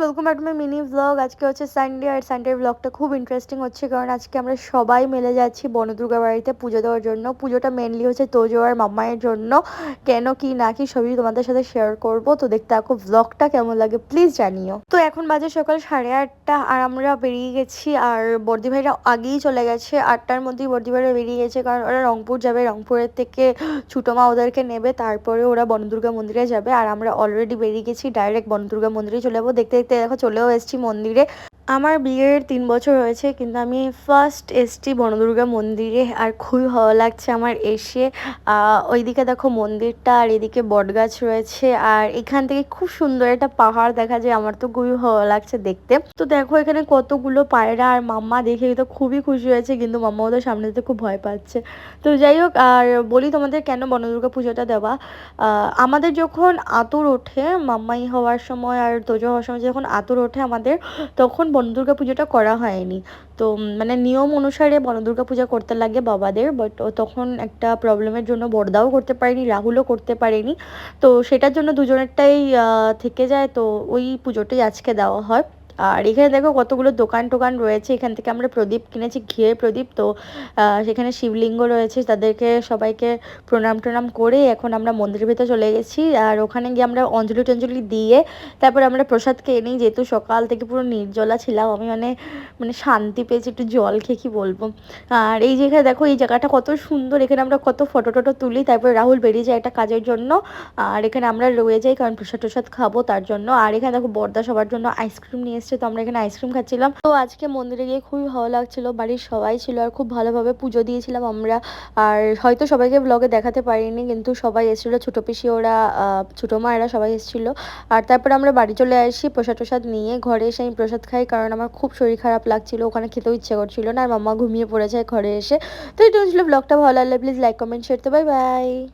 Welcome back to my mini blog. আজকে হচ্ছে Sunday, আর সানডের ব্লগটা খুব ইন্টারেস্টিং হচ্ছে কারণ আজকে আমরা সবাই মিলে যাচ্ছি বনদুর্গা বাড়িতে পুজো দেওয়ার জন্য। পুজোটা মেনলি হচ্ছে তোজো আর মাম্মায়ের জন্য। কেন কি না কি সবই তোমাদের সাথে শেয়ার করব, তো দেখতে থাকো ব্লগটা। কেমন লাগে প্লিজ জানিও। তো এখন বাজে সকাল 8:30 আর আমরা বেরিয়ে গেছি, আর বর্দি ভাইরা আগেই চলে গেছে। 8টার মধ্যেই বর্দি ভাইরা বেরিয়ে গেছে কারণ ওরা রংপুর যাবে, রংপুরের থেকে ছোটো মা ওদেরকে নেবে, তারপরে ওরা বনদুর্গা মন্দিরে যাবে। আর আমরা অলরেডি বেরিয়ে গেছি, ডাইরেক্ট বনদুর্গা মন্দিরে চলে যাবো। দেখতে দেখতে দেখো চলেও এসেছি মন্দিরে। আমার বিয়ের 3 বছর হয়েছে, কিন্তু আমি ফার্স্ট এসছি বনদুর্গা মন্দিরে, আর খুবই ভালো লাগছে আমার এসে। ওইদিকে দেখো মন্দিরটা, আর এদিকে বটগাছ রয়েছে, আর এখান থেকে খুব সুন্দর একটা পাহাড় দেখা যায়। আমার তো খুবই ভালো লাগছে দেখতে। তো দেখো এখানে কতগুলো পায়রা, আর মাম্মা দেখে তো খুবই খুশি হয়েছে, কিন্তু মাম্মা ওদের সামনে যেতে খুব ভয় পাচ্ছে। তো যাই হোক, আর বলি তোমাদের কেন বনদুর্গা পুজোটা দেওয়া। আমাদের যখন আতুর ওঠে মাম্মাই হওয়ার সময় আর তোজো হওয়ার সময়, যখন আতুর ওঠে আমাদের, তখন বনদুর্গা পুজোটা করা হয়নি। তো মানে নিয়ম অনুসারে বনদুর্গা পূজা করতে লাগে বাবাদের, বাট তখন একটা প্রবলেমের জন্য বড়দাও করতে পারেনি, রাহুলও করতে পারেনি। তো সেটার জন্য দুজনেরটাই থেকে যায়। তো ওই পুজোটাই আজকে দেওয়া হয়। আর এখানে দেখো কতগুলো দোকান টোকান রয়েছে। এখান থেকে আমরা প্রদীপ কিনেছি, ঘিয়ের প্রদীপ। তো সেখানে শিবলিঙ্গ রয়েছে, তাদেরকে সবাইকে প্রণাম টনাম করে এখন আমরা মন্দিরের ভিতরে চলে গেছি। আর ওখানে গিয়ে আমরা অঞ্জলি টঞ্জলি দিয়ে তারপর আমরা প্রসাদ খেয়ে নিই। যেহেতু সকাল থেকে পুরো নির্জলা ছিলাম আমি, মানে মানে শান্তি পেয়েছি, একটু জল খেয়ে কি বলবো। আর এই যেখানে দেখো এই জায়গাটা কত সুন্দর, এখানে আমরা কত ফটো টটো তুলি। তারপরে রাহুল বেরিয়ে যায় একটা কাজের জন্য, আর এখানে আমরা রয়ে যাই কারণ প্রসাদ টসাদ খাবো তার জন্য। আর এখানে দেখো বর্দা সবার জন্য আইসক্রিম নিয়ে এসছে, তো আমরা এখানে আইসক্রিম খাচ্ছিলাম। তো আজকে মন্দিরে গিয়ে খুবই ভালো লাগছিল, বাড়ির সবাই ছিল আর খুব ভালোভাবে পুজো দিয়েছিলাম আমরা। আর হয়তো সবাইকে ব্লগে দেখাতে পারিনি, কিন্তু সবাই এসেছিলো, ছোটো পিসি ওরা, ছোটো মা এরা সবাই এসেছিলো। আর তারপরে আমরা বাড়ি চলে আসি প্রসাদ টসাদ নিয়ে। ঘরে এসে আমি প্রসাদ খাই কারণ আমার খুব শরীর খারাপ লাগছিল, ওখানে খেতেও ইচ্ছে করছিল না, আর মাম্মা ঘুমিয়ে পড়ে যায় ঘরে এসে। তো এটা ছিল ব্লগটা। ভালো লাগলে প্লিজ লাইক কমেন্ট শেয়ার। তো বাই বাই।